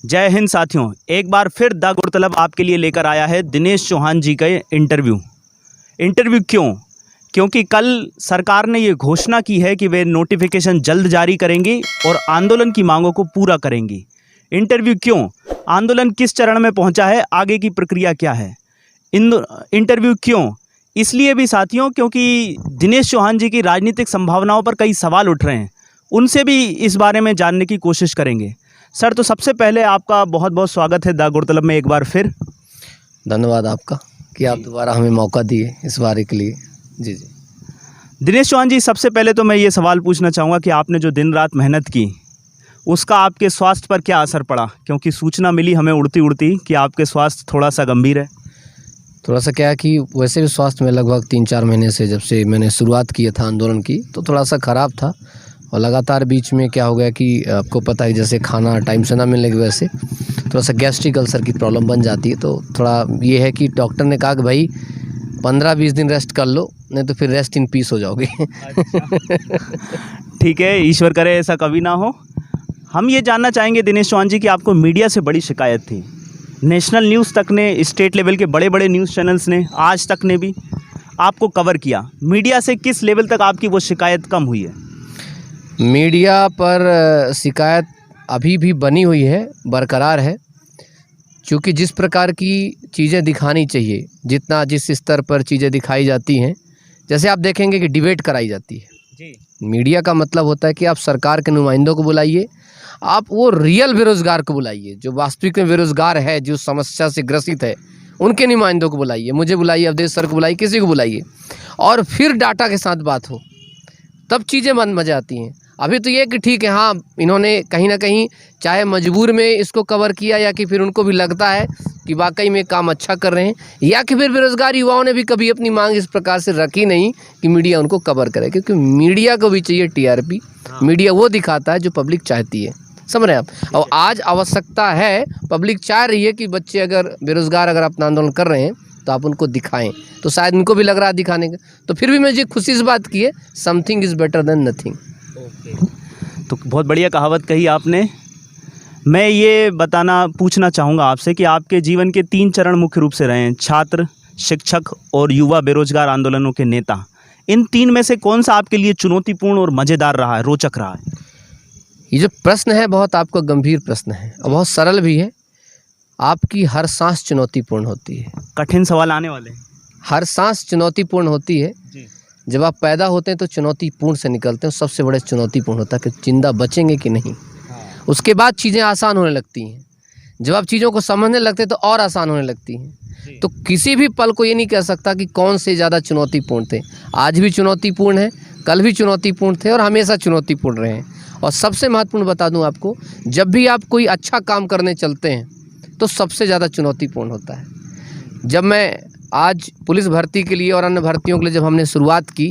जय हिंद साथियों, एक बार फिर द गौरतलब आपके लिए लेकर आया है दिनेश चौहान जी का इंटरव्यू क्यों? क्योंकि कल सरकार ने ये घोषणा की है कि वे नोटिफिकेशन जल्द जारी करेंगी और आंदोलन की मांगों को पूरा करेंगी। इंटरव्यू क्यों? आंदोलन किस चरण में पहुंचा है, आगे की प्रक्रिया क्या है? इंटरव्यू क्यों? इसलिए भी साथियों क्योंकि दिनेश चौहान जी की राजनीतिक संभावनाओं पर कई सवाल उठ रहे हैं, उनसे भी इस बारे में जानने की कोशिश करेंगे। सर, तो सबसे पहले आपका बहुत बहुत स्वागत है द गौरतलब में एक बार फिर। धन्यवाद आपका कि आप दोबारा हमें मौका दिए इस बारे के लिए। जी। दिनेश चौहान जी, सबसे पहले तो मैं ये सवाल पूछना चाहूँगा कि आपने जो दिन रात मेहनत की उसका आपके स्वास्थ्य पर क्या असर पड़ा? क्योंकि सूचना मिली हमें उड़ती उड़ती कि आपके स्वास्थ्य थोड़ा सा गंभीर है। थोड़ा सा क्या है कि वैसे भी स्वास्थ्य में लगभग 3-4 महीने से जब से मैंने शुरुआत किया था आंदोलन की तो थोड़ा सा ख़राब था, और लगातार बीच में क्या हो गया कि आपको पता है जैसे खाना टाइम से ना मिलने की वजह से थोड़ा सा गैस्ट्रिक अल्सर की प्रॉब्लम बन जाती है। तो थोड़ा ये है कि डॉक्टर ने कहा कि भाई 15-20 दिन रेस्ट कर लो, नहीं तो फिर रेस्ट इन पीस हो जाओगे। ठीक है, ईश्वर करे ऐसा कभी ना हो। हम ये जानना चाहेंगे दिनेश चौहान जी कि आपको मीडिया से बड़ी शिकायत थी। नेशनल न्यूज़ तक ने, स्टेट लेवल के बड़े बड़े न्यूज़ चैनल्स ने, आज तक ने भी आपको कवर किया। मीडिया से किस लेवल तक आपकी वो शिकायत कम हुई है? मीडिया पर शिकायत अभी भी बनी हुई है, बरकरार है, क्योंकि जिस प्रकार की चीज़ें दिखानी चाहिए, जिस स्तर पर चीज़ें दिखाई जाती हैं, जैसे आप देखेंगे कि डिबेट कराई जाती है जी। मीडिया का मतलब होता है कि आप सरकार के नुमाइंदों को बुलाइए, आप वो रियल बेरोज़गार को बुलाइए, जो वास्तविक में बेरोज़गार है, जो समस्या से ग्रसित है, उनके नुमाइंदों को बुलाइए, मुझे बुलाइए, अवधेश सर को बुलाइए, किसी को बुलाइए, और फिर डाटा के साथ बात हो, तब चीज़ें मज़ा आती हैं। अभी तो ये कि ठीक है, हाँ, इन्होंने कहीं ना कहीं चाहे मजबूर में इसको कवर किया, या कि फिर उनको भी लगता है कि वाकई में काम अच्छा कर रहे हैं, या कि फिर बेरोज़गार युवाओं ने भी कभी अपनी मांग इस प्रकार से रखी नहीं कि मीडिया उनको कवर करे, क्योंकि मीडिया को भी चाहिए टीआरपी। मीडिया वो दिखाता है जो पब्लिक चाहती है, समझ रहे हैं आप। और आज आवश्यकता है, पब्लिक चाह रही है कि बच्चे अगर बेरोज़गार अगर अपना आंदोलन कर रहे हैं तो आप उनको दिखाएं, तो शायद उनको भी लग रहा है दिखाने का। तो फिर भी मुझे खुशी इस बात की है, something is better than nothing. तो बहुत बढ़िया कहावत कही आपने। मैं ये पूछना चाहूँगा आपसे कि आपके जीवन के 3 चरण मुख्य रूप से रहे हैं: छात्र, शिक्षक और युवा बेरोजगार आंदोलनों के नेता। इन 3 में से कौन सा आपके लिए चुनौतीपूर्ण और मज़ेदार रहा है, रोचक रहा है? ये जो प्रश्न है बहुत आपका गंभीर प्रश्न है और बहुत सरल भी है। आपकी हर सांस चुनौतीपूर्ण होती है। कठिन सवाल आने वाले हैं। हर सांस चुनौतीपूर्ण होती है जी। जब आप पैदा होते हैं तो चुनौतीपूर्ण से निकलते हैं, सबसे बड़े चुनौतीपूर्ण होता है कि जिंदा बचेंगे कि नहीं। उसके बाद चीज़ें आसान होने लगती हैं, जब आप चीज़ों को समझने लगते हैं तो और आसान होने लगती हैं। तो किसी भी पल को ये नहीं कह सकता कि कौन से ज़्यादा चुनौतीपूर्ण थे। आज भी चुनौतीपूर्ण है, कल भी चुनौतीपूर्ण थे और हमेशा चुनौतीपूर्ण रहे हैं। और सबसे महत्वपूर्ण बता दूं आपको, जब भी आप कोई अच्छा काम करने चलते हैं तो सबसे ज़्यादा चुनौतीपूर्ण होता है। जब मैं आज पुलिस भर्ती के लिए और अन्य भर्तियों के लिए जब हमने शुरुआत की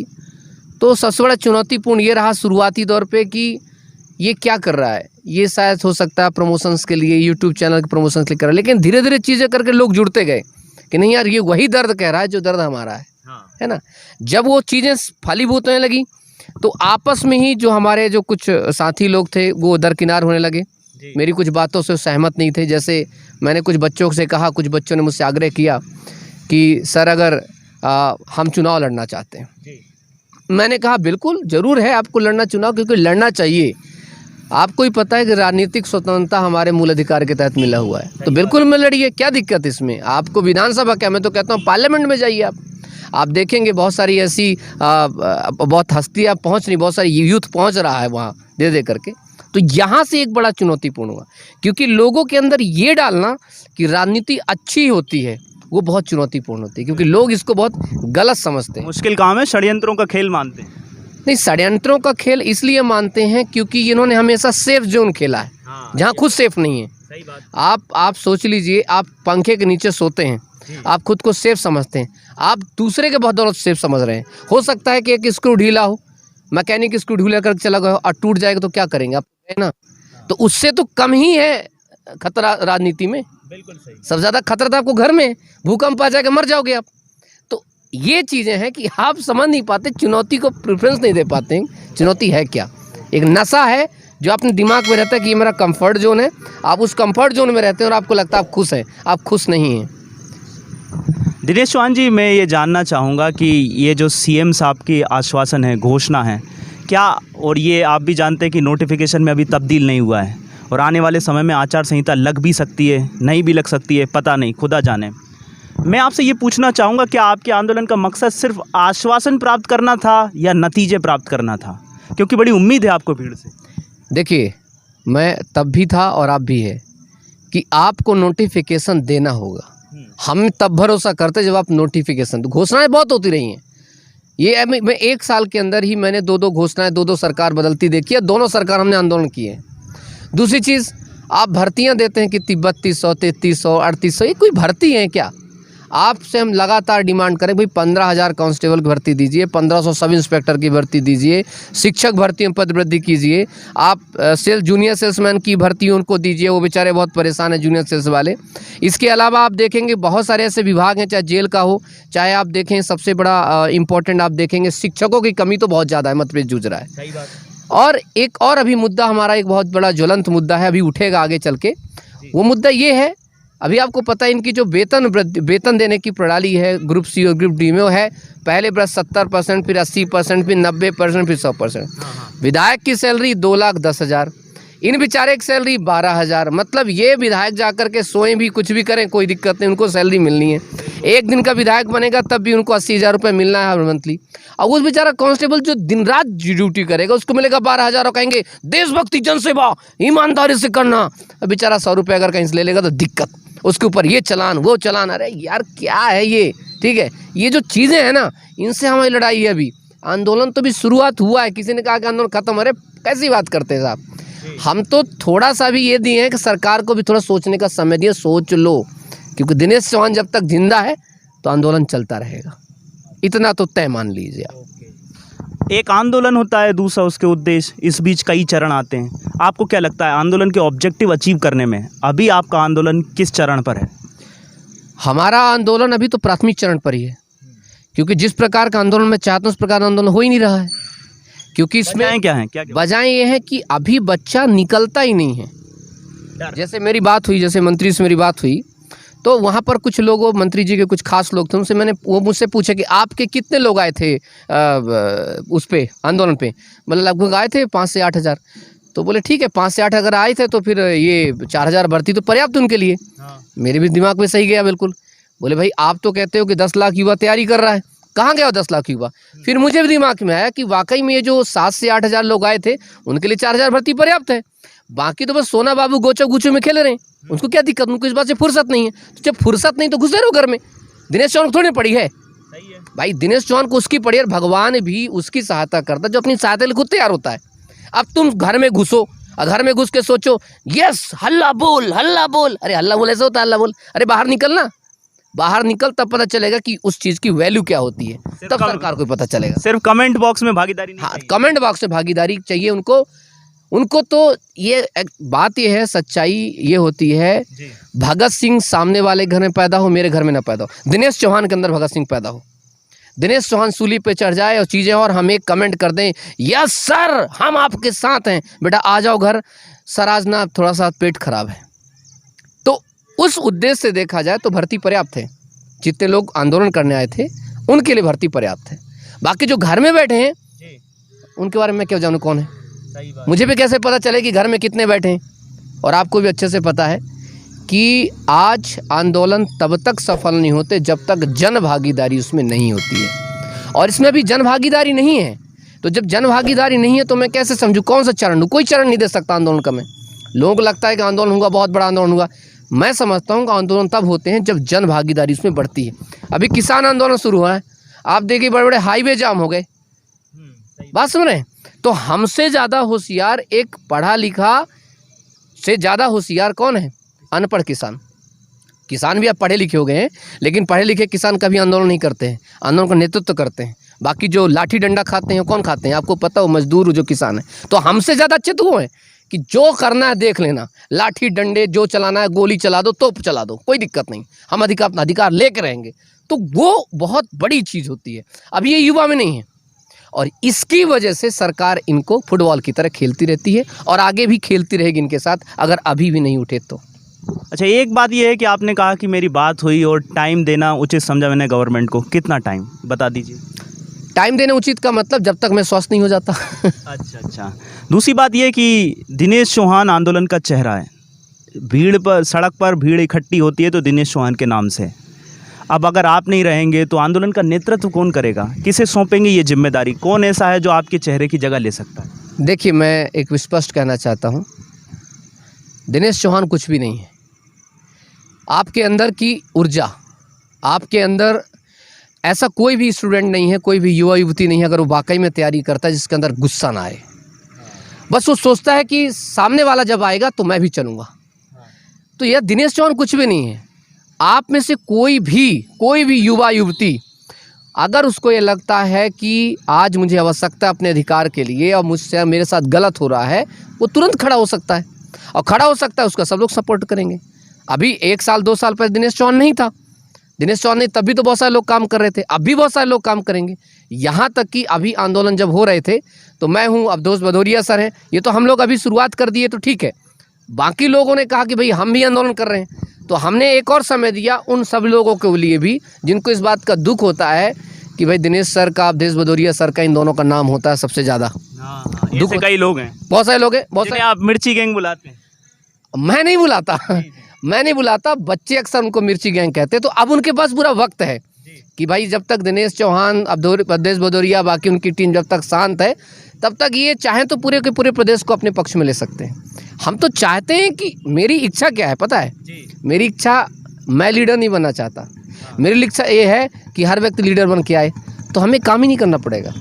तो सबसे बड़ा चुनौतीपूर्ण ये रहा शुरुआती दौर पे कि ये क्या कर रहा है। ये शायद हो सकता है प्रमोशंस के लिए, यूट्यूब चैनल के प्रमोशंस के लिए कर रहा है, लेकिन धीरे धीरे चीज़ें करके लोग जुड़ते गए कि नहीं यार, ये वही दर्द कह रहा है जो दर्द हमारा है ना। जब वो चीज़ें फलीभूत होने लगी तो आपस में ही जो हमारे जो कुछ साथी लोग थे वो दरकिनार होने लगे, मेरी कुछ बातों से सहमत नहीं थे। जैसे मैंने कुछ बच्चों से कहा, कुछ बच्चों ने मुझसे आग्रह किया कि सर अगर हम चुनाव लड़ना चाहते हैं, मैंने कहा बिल्कुल ज़रूर है आपको लड़ना चुनाव, क्योंकि लड़ना चाहिए। आपको ही पता है कि राजनीतिक स्वतंत्रता हमारे मूल अधिकार के तहत मिला हुआ है, तो बिल्कुल में लड़िए, क्या दिक्कत इसमें। आपको विधानसभा क्या, मैं तो कहता हूँ पार्लियामेंट में जाइए। आप देखेंगे बहुत सारी ऐसी बहुत हस्तियाँ पहुँच रही, बहुत सारी यूथ पहुँच रहा है वहाँ दे करके। तो यहाँ से एक बड़ा चुनौतीपूर्ण हुआ, क्योंकि लोगों के अंदर ये डालना कि राजनीति अच्छी होती है वो बहुत चुनौतीपूर्ण होती है, क्योंकि लोग इसको बहुत गलत समझते हैं। मुश्किल काम है, षड्यंत्रों का खेल मानते हैं। नहीं, षड्यंत्रों का खेल इसलिए मानते हैं क्योंकि इन्होंने हमेशा सेफ जोन खेला है, जहाँ खुद सेफ नहीं है। सही बात। आप सोच लीजिए, आप पंखे के नीचे सोते हैं, आप खुद को सेफ समझते हैं, आप दूसरे के बदौलत सेफ समझ रहे हैं। हो सकता है कि एक स्क्रू ढीला हो, मैकेनिक स्क्रू ढीला करके चला गया और टूट जाएगा तो क्या करेंगे आप, है ना। तो उससे तो कम ही है खतरा राजनीति में। बिल्कुल सही। सबसे ज़्यादा खतरा तो आपको घर में, भूकंप आ जाएगा मर जाओगे आप। तो ये चीज़ें हैं कि आप समझ नहीं पाते, चुनौती को प्रेफरेंस नहीं दे पाते हैं। चुनौती है क्या? एक नशा है जो अपने दिमाग में रहता है कि ये मेरा कंफर्ट जोन है, आप उस कंफर्ट जोन में रहते हैं और आपको लगता है आप खुश हैं, आप खुश नहीं हैं। दिनेश चौहान जी, मैं ये जानना चाहूँगा कि ये जो सीएम साहब की आश्वासन है, घोषणा है, क्या, और ये आप भी जानते हैं कि नोटिफिकेशन में अभी तब्दील नहीं हुआ है और आने वाले समय में आचार संहिता लग भी सकती है, नहीं भी लग सकती है, पता नहीं, खुदा जाने। मैं आपसे ये पूछना चाहूँगा, क्या आपके आंदोलन का मकसद सिर्फ आश्वासन प्राप्त करना था या नतीजे प्राप्त करना था? क्योंकि बड़ी उम्मीद है आपको भीड़ से। देखिए, मैं तब भी था और अब भी है कि आपको नोटिफिकेशन देना होगा। हम तब भरोसा करते जब आप नोटिफिकेशन, तो घोषणाएं बहुत होती रही हैं। ये मैं 1 साल के अंदर ही मैंने 2-2 घोषणाएं, 2-2 सरकार बदलती देखी है, दोनों सरकार हमने आंदोलन किए हैं। दूसरी चीज़, आप भर्तियां देते हैं कि 3200, 3300, 3800, ये कोई भर्ती है क्या? आपसे हम लगातार डिमांड करें, भाई 15,000 कांस्टेबल की भर्ती दीजिए, 1500 सब इंस्पेक्टर की भर्ती दीजिए, शिक्षक भर्ती में पद वृद्धि कीजिए, आप जूनियर सेल्समैन की भर्ती उनको दीजिए, वो बेचारे बहुत परेशान हैं जूनियर सेल्स वाले। इसके अलावा आप देखेंगे बहुत सारे ऐसे विभाग हैं, चाहे जेल का हो, चाहे आप देखें सबसे बड़ा इम्पोर्टेंट आप देखेंगे शिक्षकों की कमी तो बहुत ज़्यादा है, मतभेद जूझ रहा है। सही बात। और एक और अभी मुद्दा हमारा एक बहुत बड़ा ज्वलंत मुद्दा है, अभी उठेगा आगे चल के। वो मुद्दा ये है, अभी आपको पता है इनकी जो वेतन देने की प्रणाली है ग्रुप सी और ग्रुप डी में, वो है पहले बरस 70%, फिर 80%, फिर 90%, फिर 100%। विधायक की सैलरी 2,10,000, इन बेचारे की सैलरी 12,000। मतलब ये विधायक जाकर के सोएं भी, कुछ भी करें, कोई दिक्कत नहीं, उनको सैलरी मिलनी है। एक दिन का विधायक बनेगा तब भी उनको 80,000 रुपये मिलना है हर मंथली। और उस बेचारा कांस्टेबल जो दिन रात ड्यूटी करेगा उसको मिलेगा 12,000 और कहेंगे देशभक्ति, जनसेवा, ईमानदारी से करना। अब बेचारा 100 रुपये अगर कहीं से ले लेगा तो दिक्कत, उसके ऊपर ये चलान वो चलान। अरे यार क्या है ये? ठीक है, ये जो चीज़ें हैं ना, इनसे हमारी लड़ाई है। अभी आंदोलन तो भी शुरुआत हुआ है, किसी ने कहा कि आंदोलन खत्म। अरे कैसी बात करते हैं साहब, हम तो थोड़ा सा भी ये दिए हैं कि सरकार को भी थोड़ा सोचने का समय दिए, सोच लो, क्योंकि दिनेश चौहान जब तक जिंदा है तो आंदोलन चलता रहेगा, इतना तो तय मान लीजिए आप। एक आंदोलन होता है, दूसरा उसके उद्देश्य, इस बीच कई चरण आते हैं। आपको क्या लगता है आंदोलन के ऑब्जेक्टिव अचीव करने में अभी आपका आंदोलन किस चरण पर है? हमारा आंदोलन अभी तो प्राथमिक चरण पर ही है, क्योंकि जिस प्रकार का आंदोलन मैं चाहता हूँ उस प्रकार आंदोलन हो ही नहीं रहा है। क्योंकि इसमें वजहें क्या हैं? क्या वजह ये है कि अभी बच्चा निकलता ही नहीं है। जैसे मेरी बात हुई, जैसे मंत्री से मेरी बात हुई, तो वहाँ पर कुछ लोगों, मंत्री जी के कुछ खास लोग थे, उनसे वो मुझसे पूछे कि आपके कितने लोग आए थे उस पे आंदोलन पे? मतलब लगभग आए थे 5 से 8 हज़ार। तो बोले ठीक है, 5 से 8 अगर आए थे तो फिर ये 4,000 भर्ती तो पर्याप्त उनके लिए। मेरे भी दिमाग में सही गया बिल्कुल। बोले भाई आप तो कहते हो कि 10 लाख युवा तैयारी कर रहा है, कहाँ गया 10 लाख युवा? फिर मुझे भी दिमाग में आया कि वाकई में ये जो 7 से 8 हज़ार लोग आए थे उनके लिए 4,000 भर्ती पर्याप्त है। बाकी तो बस सोना बाबू गोचो गुचो में खेल रहे हैं, उनको क्या दिक्कत, उनको इस बात से फुर्सत नहीं है। तो जब फुर्सत नहीं तो घुसे रहो घर में। दिनेश चौहान को थोड़ी पड़ी है भाई, दिनेश चौहान को उसकी पड़ी है। भगवान भी उसकी सहायता करता है जो अपनी सहायता लिए खुद तैयार होता है। अब तुम घर में घुसो और घर में घुस के सोचो यस हल्ला बोल हल्ला बोल। अरे हल्ला बोल ऐसा होता है? हल्ला बोल, अरे बाहर निकलना, बाहर निकल तब पता चलेगा कि उस चीज़ की वैल्यू क्या होती है, तब सरकार को पता चलेगा। सिर्फ कमेंट बॉक्स में भागीदारी नहीं? हाँ, कमेंट बॉक्स में भागीदारी चाहिए उनको तो ये बात ये है, सच्चाई ये होती है, भगत सिंह सामने वाले घर में पैदा हो, मेरे घर में ना पैदा हो। दिनेश चौहान के अंदर भगत सिंह पैदा हो, दिनेश चौहान सूली पे चढ़ जाए और चीज़ें, और हम एक कमेंट कर दें यस सर हम आपके साथ हैं, बेटा आ जाओ घर, सर आज ना थोड़ा सा पेट खराब है। तो उस उद्देश्य से देखा जाए तो भर्ती पर्याप्त है। जितने लोग आंदोलन करने आए थे उनके लिए भर्ती पर्याप्त है। बाकी जो घर में बैठे हैं उनके बारे में क्या जानूँ कौन है? मुझे भी कैसे पता चले कि घर में कितने बैठे हैं? और आपको भी अच्छे से पता है कि आज आंदोलन तब तक सफल नहीं होते जब तक जन भागीदारी उसमें नहीं होती है। और इसमें भी जन भागीदारी नहीं है, तो जब जन भागीदारी नहीं है तो मैं कैसे समझूँ कौन सा चरण लूँ? कोई चरण नहीं दे सकता आंदोलन का मैं। लोगों को लगता है कि आंदोलन होगा, बहुत बड़ा आंदोलन होगा। मैं समझता हूँ कि आंदोलन तब होते हैं जब जन भागीदारी उसमें बढ़ती है। अभी किसान आंदोलन शुरू हुआ है, आप देखिए बड़े बड़े हाईवे जाम हो गए, बात सुन रहे हैं? तो हमसे ज़्यादा होशियार, एक पढ़ा लिखा से ज़्यादा होशियार कौन है? अनपढ़ किसान। किसान भी अब पढ़े लिखे हो गए हैं, लेकिन पढ़े लिखे किसान कभी आंदोलन नहीं करते हैं, आंदोलन का नेतृत्व करते हैं। बाकी जो लाठी डंडा खाते हैं कौन खाते हैं? आपको पता हो, मजदूर जो किसान है। तो हमसे ज़्यादा अच्छे तो वो हैं कि जो करना है देख लेना, लाठी डंडे जो चलाना है, गोली चला दो, तोप चला दो, कोई दिक्कत नहीं, हम अपना अधिकार लेके रहेंगे। तो वो बहुत बड़ी चीज़ होती है। अब ये युवा में नहीं है। और इसकी वजह से सरकार इनको फुटबॉल की तरह खेलती रहती है और आगे भी खेलती रहेगी इनके साथ, अगर अभी भी नहीं उठे तो। अच्छा, एक बात ये है कि आपने कहा कि मेरी बात हुई और टाइम देना उचित समझा मैंने गवर्नमेंट को, कितना टाइम बता दीजिए। टाइम देने उचित का मतलब जब तक मैं स्वस्थ नहीं हो जाता। अच्छा। दूसरी बात ये कि दिनेश चौहान आंदोलन का चेहरा है, भीड़ पर, सड़क पर भीड़ इकट्ठी होती है तो दिनेश चौहान के नाम से। अब अगर आप नहीं रहेंगे तो आंदोलन का नेतृत्व कौन करेगा, किसे सौंपेंगे ये जिम्मेदारी, कौन ऐसा है जो आपके चेहरे की जगह ले सकता है? देखिए, मैं एक स्पष्ट कहना चाहता हूँ, दिनेश चौहान कुछ भी नहीं है। आपके अंदर की ऊर्जा, आपके अंदर ऐसा कोई भी स्टूडेंट नहीं है, कोई भी युवा युवती नहीं है, अगर वो वाकई में तैयारी करता है जिसके अंदर गुस्सा ना आए। बस वो सोचता है कि सामने वाला जब आएगा तो मैं भी चलूँगा। तो यह दिनेश चौहान कुछ भी नहीं है। आप में से कोई भी युवा युवती अगर उसको ये लगता है कि आज मुझे आवश्यकता है अपने अधिकार के लिए और मुझसे मेरे साथ गलत हो रहा है, वो तुरंत खड़ा हो सकता है, और खड़ा हो सकता है, उसका सब लोग सपोर्ट करेंगे। अभी 1 साल 2 साल पहले दिनेश चौहान नहीं था, दिनेश चौहान नहीं, तब भी तो बहुत सारे लोग काम कर रहे थे, अब भी बहुत सारे लोग काम करेंगे। यहाँ तक कि अभी आंदोलन जब हो रहे थे तो मैं हूँ, अवधेश भदौरिया सर हैं, ये तो हम लोग अभी शुरुआत कर दिए तो ठीक है। बाकी लोगों ने कहा कि भाई हम भी आंदोलन कर रहे हैं, तो हमने एक और समय दिया उन सब लोगों के लिए भी जिनको इस बात का दुख होता है कि भाई दिनेश सर का, अवधेश भदौरिया सर का, इन दोनों का नाम होता है सबसे ज़्यादा। ऐसे कई लोग हैं, बहुत सारे लोग हैं, बहुत जिन्हें आप मिर्ची गैंग बुलाते हैं। मैं नहीं बुलाता मैं नहीं बुलाता, बच्चे अक्सर उनको मिर्ची गैंग कहते हैं। तो अब उनके पास पूरा वक्त है कि भाई जब तक दिनेश चौहान, अवधेश भदौरिया, बाकी उनकी टीम जब तक शांत है, तब तक ये चाहें तो पूरे के पूरे प्रदेश को अपने पक्ष में ले सकते हैं। हम तो चाहते हैं कि, मेरी इच्छा क्या है पता है, मेरी इच्छा, मैं लीडर नहीं बनना चाहता, मेरी इच्छा ये है कि हर व्यक्ति लीडर बन के आए, तो हमें काम ही नहीं करना पड़ेगा।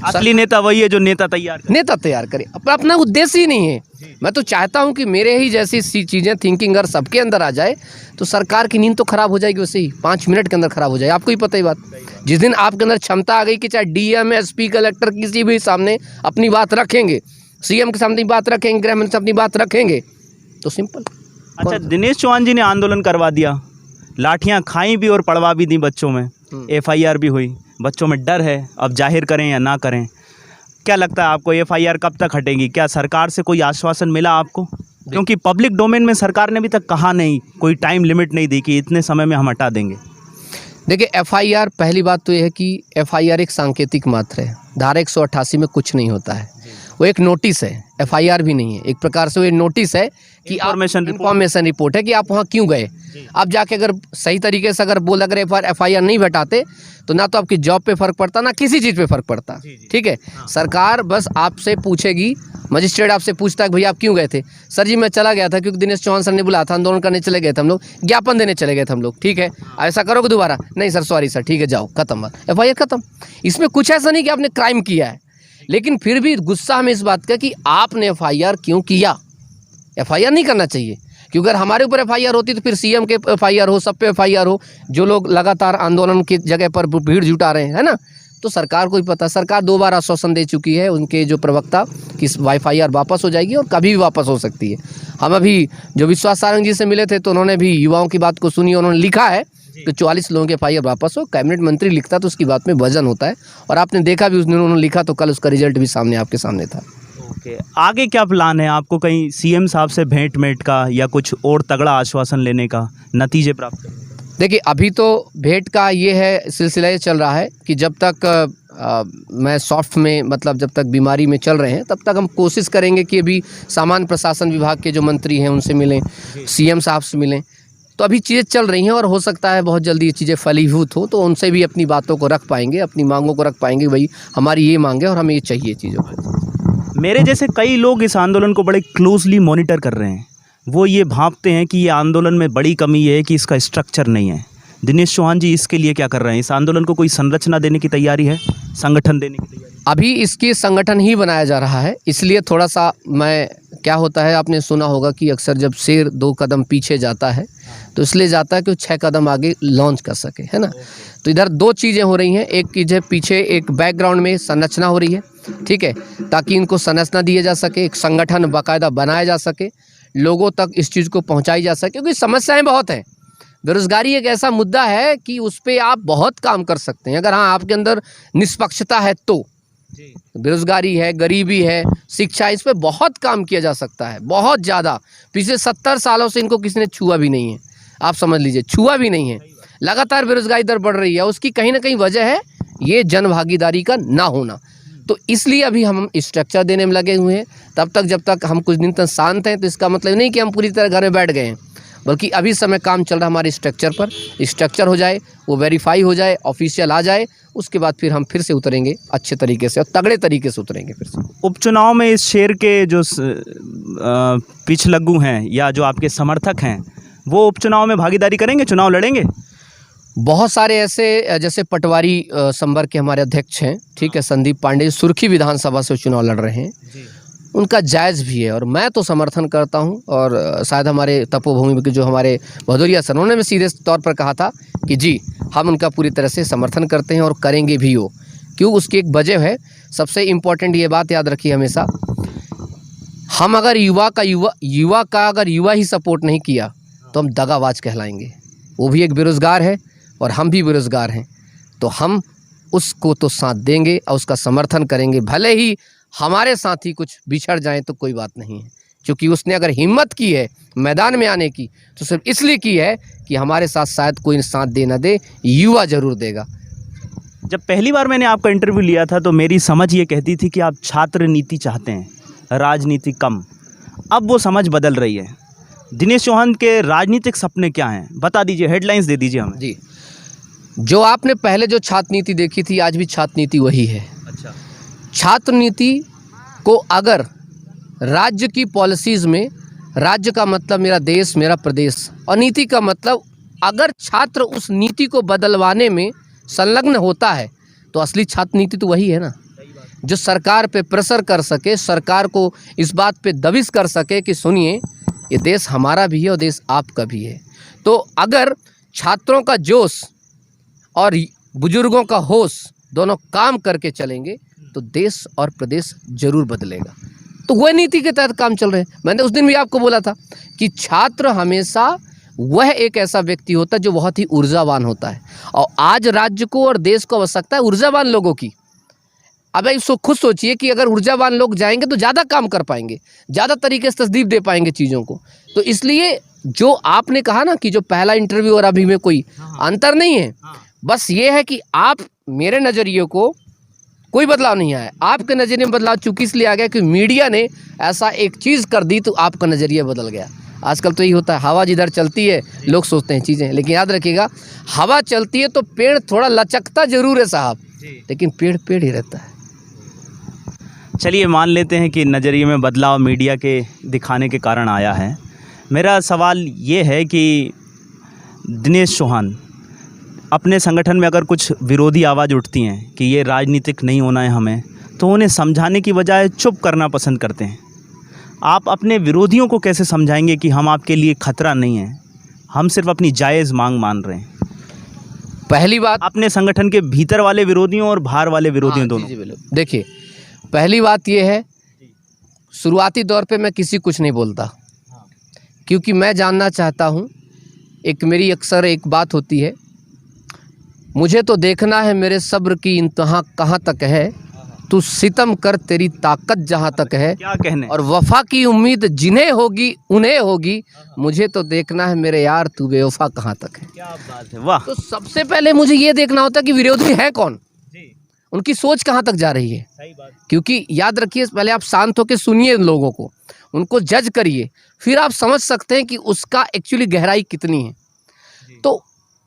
असली नेता वही है जो नेता तैयार करे, अपना उद्देश्य ही नहीं है। मैं तो चाहता हूं कि मेरे ही जैसी चीज़ें, थिंकिंग अगर सबके अंदर आ जाए तो सरकार की नींद तो खराब हो जाएगी, वैसे ही 5 मिनट के अंदर खराब हो जाए। आपको ही पता ही बात, जिस दिन आपके अंदर क्षमता आ गई कि चाहे डीएम, एसपी, कलेक्टर किसी भी सामने अपनी बात रखेंगे, सीएम के सामने बात रखेंगे, गृह मंत्री से अपनी बात रखेंगे, तो सिंपल। अच्छा, दिनेश चौहान जी ने आंदोलन करवा दिया, लाठियां खाई भी और पड़वा भी दी बच्चों में, FIR भी हुई, बच्चों में डर है, अब जाहिर करें या ना करें, क्या लगता है आपको FIR कब तक हटेगी? क्या सरकार से कोई आश्वासन मिला आपको? क्योंकि पब्लिक डोमेन में सरकार ने अभी तक कहा नहीं, कोई टाइम लिमिट नहीं दी कि इतने समय में हम हटा देंगे। देखिए, FIR, पहली बात तो यह है कि FIR एक सांकेतिक मात्र है, धारा 188 में कुछ नहीं होता है, वो एक नोटिस है, FIR भी नहीं है, एक प्रकार से वो नोटिस है कि इन्फॉर्मेशन रिपोर्ट है कि आप वहाँ क्यों गए। आप जाके अगर सही तरीके से अगर अगर FIR नहीं हटाते तो ना तो आपकी जॉब पे फ़र्क पड़ता, ना किसी चीज़ पे फ़र्क पड़ता। ठीक है, सरकार बस आपसे पूछेगी, मजिस्ट्रेट आपसे पूछता है कि भैया आप क्यों गए थे? सर जी मैं चला गया था क्योंकि दिनेश चौहान सर ने बुलाया था, आंदोलन करने चले गए थे हम लोग, ज्ञापन देने चले गए थे हम लोग। ठीक है, ऐसा करोगे दोबारा? नहीं सर, सॉरी सर, ठीक है जाओ, खत्म, FIR खत्म। इसमें कुछ ऐसा नहीं कि आपने क्राइम किया है, लेकिन फिर भी गुस्सा हमें इस बात का कि आपने FIR क्यों किया। FIR नहीं करना चाहिए, क्योंकि अगर हमारे ऊपर FIR होती तो फिर सीएम के FIR हो, सब पे FIR हो, जो लोग लगातार आंदोलन की जगह पर भीड़ जुटा रहे हैं, है ना। तो सरकार को ही पता, सरकार 2 बार आश्वासन दे चुकी है उनके जो प्रवक्ता कि FIR वापस हो जाएगी और कभी भी वापस हो सकती है। हम अभी जो विश्वास सारंग जी से मिले थे तो उन्होंने भी युवाओं की बात को सुनी, उन्होंने लिखा है कि 44 लोगों के FIR वापस हो। कैबिनेट मंत्री लिखता तो उसकी बात में वजन होता है, और आपने देखा भी उस दिन उन्होंने लिखा तो कल उसका रिजल्ट भी सामने आपके सामने था। ओके, आगे क्या प्लान है आपको? कहीं सीएम साहब से भेंट का या कुछ और तगड़ा आश्वासन लेने का, नतीजे प्राप्त करने? देखिए, अभी तो भेंट का ये है, सिलसिला ये चल रहा है कि जब तक मैं सॉफ्ट में, मतलब जब तक बीमारी में चल रहे हैं, तब तक हम कोशिश करेंगे कि अभी सामान्य प्रशासन विभाग के जो मंत्री हैं उनसे मिलें, सीएम साहब से मिलें। तो अभी चीज़ें चल रही हैं और हो सकता है बहुत जल्दी ये चीज़ें फलीभूत हो, तो उनसे भी अपनी बातों को रख पाएंगे, अपनी मांगों को रख पाएंगे, भाई हमारी ये मांग है और हमें ये चाहिए चीज़ों को। मेरे जैसे कई लोग इस आंदोलन को बड़े क्लोजली मॉनिटर कर रहे हैं, वो ये भांपते हैं कि ये आंदोलन में बड़ी कमी ये है कि इसका स्ट्रक्चर नहीं है। दिनेश चौहान जी इसके लिए क्या कर रहे हैं? इस आंदोलन को कोई संरचना देने की तैयारी है, संगठन देने की तैयारी? अभी इसकी संगठन ही बनाया जा रहा है, इसलिए थोड़ा सा क्या होता है, आपने सुना होगा कि अक्सर जब शेर 2 कदम पीछे जाता है तो इसलिए जाता है कि वो 6 कदम आगे लॉन्च कर सके, है ना। तो इधर 2 चीज़ें हो रही हैं, एक चीज़ है पीछे एक बैकग्राउंड में संरचना हो रही है, ठीक है, ताकि इनको संरचना दिया जा सके, एक संगठन बाकायदा बनाया जा सके, लोगों तक इस चीज़ को पहुँचाई जा सके, क्योंकि समस्याएँ बहुत हैं। बेरोज़गारी एक ऐसा मुद्दा है कि उस पर आप बहुत काम कर सकते हैं, अगर हाँ आपके अंदर निष्पक्षता है तो। बेरोजगारी है, गरीबी है, शिक्षा, इस पे बहुत काम किया जा सकता है, बहुत ज़्यादा। पिछले 70 सालों से इनको किसी ने छुआ भी नहीं है, आप समझ लीजिए, छुआ भी नहीं है। लगातार बेरोजगारी दर बढ़ रही है, उसकी कहीं ना कहीं वजह है ये जन भागीदारी का ना होना। तो इसलिए अभी हम स्ट्रक्चर देने में लगे हुए हैं। तब तक जब तक हम कुछ दिन तक शांत हैं तो इसका मतलब नहीं कि हम पूरी तरह घर में बैठ गए हैं, बल्कि अभी समय काम चल रहा है हमारे स्ट्रक्चर पर। स्ट्रक्चर हो जाए, वो वेरीफाई हो जाए, ऑफिशियल आ जाए, उसके बाद फिर हम फिर से उतरेंगे अच्छे तरीके से और तगड़े तरीके से उतरेंगे फिर से। उपचुनाव में इस शेर के जो पिछलग्गू हैं या जो आपके समर्थक हैं वो उपचुनाव में भागीदारी करेंगे, चुनाव लड़ेंगे? बहुत सारे ऐसे, जैसे पटवारी संबर के हमारे अध्यक्ष हैं, ठीक है, संदीप पांडे, सुर्खी विधानसभा से चुनाव लड़ रहे हैं, उनका जायज़ भी है और मैं तो समर्थन करता हूं। और शायद हमारे तपोभूमि के जो हमारे भदौरिया सर, उन्होंने भी सीधे तौर पर कहा था कि जी हम उनका पूरी तरह से समर्थन करते हैं और करेंगे भी वो। क्यों? उसकी एक वजह है। सबसे इम्पोर्टेंट ये बात याद रखिए हमेशा, हम अगर युवा का अगर युवा ही सपोर्ट नहीं किया तो हम दगाबाज कहलाएंगे। वो भी एक बेरोज़गार है और हम भी बेरोज़गार हैं, तो हम उसको तो साथ देंगे और उसका समर्थन करेंगे। भले ही हमारे साथ ही कुछ बिछड़ जाएं तो कोई बात नहीं है, क्योंकि उसने अगर हिम्मत की है मैदान में आने की तो सिर्फ इसलिए की है कि हमारे साथ शायद कोई साथ दे ना दे, युवा ज़रूर देगा। जब पहली बार मैंने आपका इंटरव्यू लिया था तो मेरी समझ ये कहती थी कि आप छात्र नीति चाहते हैं, राजनीति कम। अब वो समझ बदल रही है। दिनेश चौहान के राजनीतिक सपने क्या हैं, बता दीजिए, हेडलाइंस दे दीजिए हमें। जी, जो आपने पहले जो छात्र नीति देखी थी, आज भी छात्र नीति वही है। अच्छा। छात्र नीति को अगर राज्य की पॉलिसीज़ में, राज्य का मतलब मेरा देश, मेरा प्रदेश, और नीति का मतलब अगर छात्र उस नीति को बदलवाने में संलग्न होता है तो असली छात्र नीति तो वही है ना, जो सरकार पे प्रेशर कर सके, सरकार को इस बात पे दबिश कर सके कि सुनिए ये देश हमारा भी है और देश आपका भी है। तो अगर छात्रों का जोश और बुजुर्गों का होश दोनों काम करके चलेंगे तो देश और प्रदेश जरूर बदलेगा। तो वह नीति के तहत काम चल रहे हैं। मैंने उस दिन भी आपको बोला था कि छात्र हमेशा वह एक ऐसा व्यक्ति होता है जो बहुत ही ऊर्जावान होता है, और आज राज्य को और देश को आवश्यकता है ऊर्जावान लोगों की। अब इसको खुद सोचिए कि अगर ऊर्जावान लोग जाएंगे तो ज़्यादा काम कर पाएंगे, ज़्यादा तरीके से तस्दीक दे पाएंगे चीज़ों को। तो इसलिए जो आपने कहा ना कि जो पहला इंटरव्यू और अभी में कोई अंतर नहीं है, बस ये है कि आप, मेरे नज़रिए को कोई बदलाव नहीं आया, आपके नज़रिए में बदलाव चूँकि इसलिए आ गया कि मीडिया ने ऐसा एक चीज़ कर दी तो आपका नज़रिया बदल गया। आजकल तो यही होता है, हवा जिधर चलती है लोग सोचते हैं चीज़ें, लेकिन याद रखिएगा हवा चलती है तो पेड़ थोड़ा लचकता ज़रूर है साहब, लेकिन पेड़ पेड़ ही रहता है। चलिए मान लेते हैं कि नज़रिए में बदलाव मीडिया के दिखाने के कारण आया है। मेरा सवाल ये है कि दिनेश चौहान अपने संगठन में अगर कुछ विरोधी आवाज़ उठती हैं कि ये राजनीतिक नहीं होना है हमें, तो उन्हें समझाने की बजाय चुप करना पसंद करते हैं। आप अपने विरोधियों को कैसे समझाएंगे कि हम आपके लिए खतरा नहीं हैं, हम सिर्फ अपनी जायज़ मांग मान रहे हैं? पहली बात, अपने संगठन के भीतर वाले विरोधियों और बाहर वाले विरोधियों दोनों। जी बिल्कुल। देखिए, पहली बात ये है, शुरुआती दौर पे मैं किसी कुछ नहीं बोलता, क्योंकि मैं जानना चाहता हूँ। एक मेरी अक्सर एक बात होती है, मुझे तो देखना है मेरे सब्र की इंतहा कहाँ तक है, तू सितम कर तेरी ताकत जहाँ तक है, क्या कहने, और वफा की उम्मीद जिन्हें होगी उन्हें होगी, मुझे तो देखना है मेरे यार तू बेवफा कहाँ तक है। क्या बात है, वाह। तो सबसे पहले मुझे ये देखना होता है कि विरोधी है कौन, उनकी सोच कहाँ तक जा रही है। सही बात। क्योंकि याद रखिए, पहले आप शांत होकर सुनिए लोगों को, उनको जज करिए, फिर आप समझ सकते हैं कि उसका एक्चुअली गहराई कितनी है। तो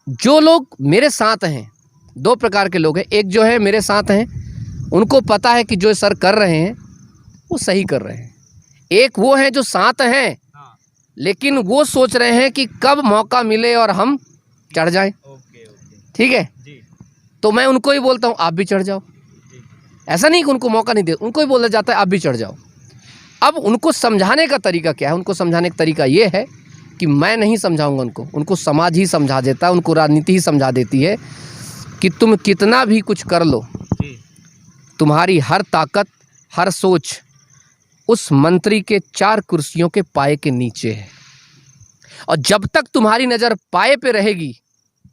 जो लोग मेरे साथ हैं, दो प्रकार के लोग हैं। एक जो है मेरे साथ हैं, उनको पता है कि जो सर कर रहे हैं वो सही कर रहे हैं। एक वो हैं जो साथ हैं लेकिन वो सोच रहे हैं कि कब मौका मिले और हम चढ़ जाएं। ठीक है, तो मैं उनको ही बोलता हूँ आप भी चढ़ जाओ। ऐसा नहीं कि उनको मौका नहीं दे, उनको ही बोला जाता है आप भी चढ़ जाओ। अब उनको समझाने का तरीका क्या है? उनको समझाने का तरीका ये है कि मैं नहीं समझाऊंगा उनको समाज ही समझा देता है, उनको राजनीति ही समझा देती है कि तुम कितना भी कुछ कर लो, तुम्हारी हर ताकत, हर सोच उस मंत्री के 4 कुर्सियों के पाए के नीचे है, और जब तक तुम्हारी नज़र पाए पे रहेगी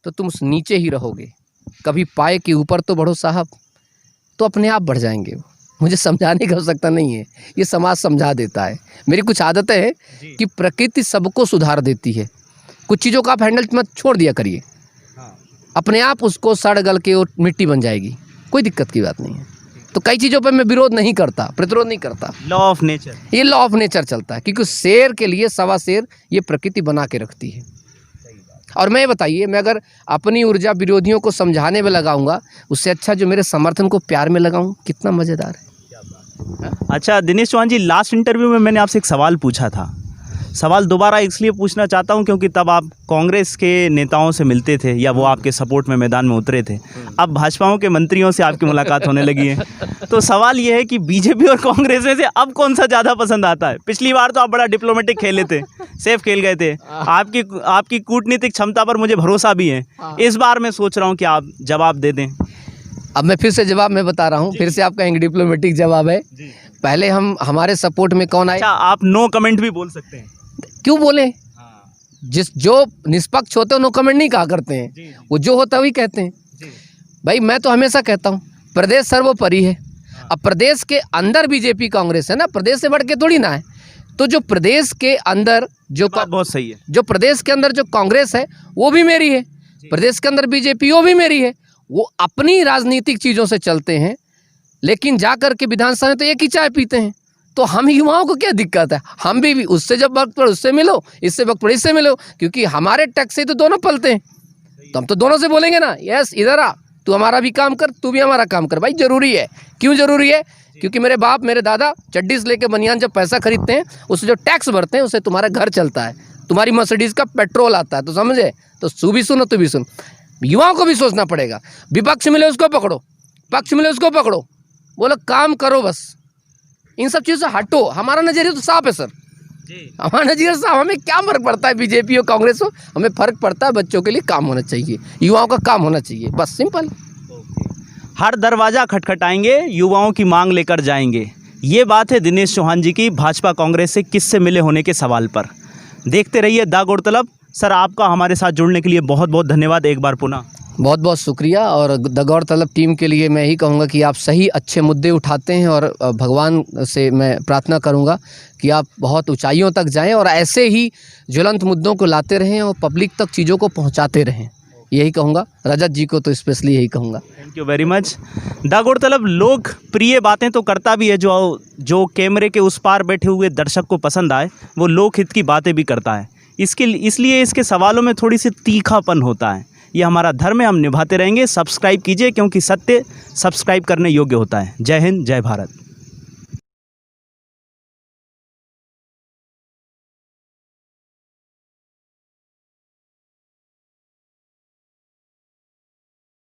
तो तुम उस नीचे ही रहोगे। कभी पाए के ऊपर तो बढ़ो साहब, तो अपने आप बढ़ जाएंगे। मुझे समझाने की आवश्यकता नहीं है, ये समाज समझा देता है। मेरी कुछ आदतें हैं कि प्रकृति सबको सुधार देती है। कुछ चीज़ों का आप हैंडल मत छोड़ दिया करिए, अपने आप उसको सड़ गल के वो मिट्टी बन जाएगी, कोई दिक्कत की बात नहीं है। तो कई चीज़ों पर मैं विरोध नहीं करता, प्रतिरोध नहीं करता। लॉ ऑफ नेचर, ये लॉ ऑफ नेचर चलता है, क्योंकि शेर के लिए सवा शेर ये प्रकृति बना के रखती है। और मैं बताइए, मैं अगर अपनी ऊर्जा विरोधियों को समझाने में लगाऊंगा, उससे अच्छा जो मेरे समर्थन को प्यार में लगाऊं, कितना मज़ेदार है। अच्छा दिनेश चौहान जी, लास्ट इंटरव्यू में मैंने आपसे एक सवाल पूछा था। सवाल दोबारा इसलिए पूछना चाहता हूं क्योंकि तब आप कांग्रेस के नेताओं से मिलते थे या वो आपके सपोर्ट में मैदान में उतरे थे। अब भाजपाओं के मंत्रियों से आपकी मुलाकात होने लगी है, तो सवाल ये है कि बीजेपी और कांग्रेस में से अब कौन सा ज़्यादा पसंद आता है? पिछली बार तो आप बड़ा डिप्लोमेटिक खेले थे, सेफ खेल गए थे, आपकी कूटनीतिक क्षमता पर मुझे भरोसा भी है। इस बार मैं सोच रहा हूँ कि आप जवाब दे दें। अब मैं फिर से जवाब मैं बता रहा हूँ, फिर से आप कहेंगे डिप्लोमेटिक जवाब है। पहले हमारे सपोर्ट में कौन आए? अच्छा, आप नो कमेंट भी बोल सकते हैं। क्यों बोले? जो निष्पक्ष होते हैं नो कमेंट नहीं कहा करते हैं, वो जो होता है वही कहते हैं। भाई मैं तो हमेशा कहता हूँ प्रदेश सर्वोपरि है। अब प्रदेश के अंदर बीजेपी कांग्रेस है ना, प्रदेश से बढ़ के थोड़ी ना है। तो जो प्रदेश के अंदर बहुत सही है, जो प्रदेश के अंदर जो कांग्रेस है वो भी मेरी है, प्रदेश के अंदर बीजेपी वो भी मेरी है। वो अपनी राजनीतिक चीज़ों से चलते हैं, लेकिन जा कर के विधानसभा में तो एक ही चाय पीते हैं। तो हम युवाओं को क्या दिक्कत है? हम भी उससे जब वक्त पड़े उससे मिलो, इससे वक्त पड़े इससे मिलो, क्योंकि हमारे टैक्स से तो दोनों पलते हैं। तो हम तो दोनों से बोलेंगे ना, यस इधर आ, तू हमारा भी काम कर, तू भी हमारा काम कर। भाई ज़रूरी है। क्यों ज़रूरी है? क्योंकि मेरे बाप मेरे दादा चड्डी से लेकर बनियान जब पैसा खरीदते हैं, उससे जो टैक्स भरते हैं उससे तुम्हारा घर चलता है, तुम्हारी मर्सिडीज़ का पेट्रोल आता है। तो समझे? तो तू भी सुनो, तू भी सुन। युवाओं को भी सोचना पड़ेगा। विपक्ष मिले उसको पकड़ो, पक्ष मिले उसको पकड़ो, बोलो काम करो, बस इन सब चीज़ों से हटो। हमारा नजरिया तो साफ है सर, हमारा नजरिया साफ। हमें क्या फर्क पड़ता है बीजेपी और कांग्रेस को? हमें फर्क पड़ता है बच्चों के लिए काम होना चाहिए, युवाओं का काम होना चाहिए, बस सिंपल। हर दरवाज़ा खटखटाएंगे, युवाओं की मांग लेकर जाएंगे। ये बात है दिनेश चौहान जी की भाजपा कांग्रेस से किससे मिले होने के सवाल पर। देखते रहिए द गौरतलब। सर आपका हमारे साथ जुड़ने के लिए बहुत बहुत धन्यवाद एक बार पुनः। बहुत बहुत शुक्रिया। और द गौरतलब टीम के लिए मैं यही कहूँगा कि आप सही अच्छे मुद्दे उठाते हैं, और भगवान से मैं प्रार्थना करूँगा कि आप बहुत ऊंचाइयों तक जाएं और ऐसे ही ज्वलंत मुद्दों को लाते रहें और पब्लिक तक चीज़ों को पहुँचाते रहें। यही कहूँगा, रजत जी को तो स्पेशली यही कहूँगा। Thank you very much. The गौरतलब लोग प्रिय बातें तो करता भी है, जो कैमरे के उस पार बैठे हुए दर्शक को पसंद आए, वो लोकहित की बातें भी करता है। इसलिए इसके सवालों में थोड़ी सी तीखापन होता है। ये हमारा धर्म है, हम निभाते रहेंगे। सब्सक्राइब कीजिए, क्योंकि सत्य सब्सक्राइब करने योग्य होता है। जय हिंद, जय भारत।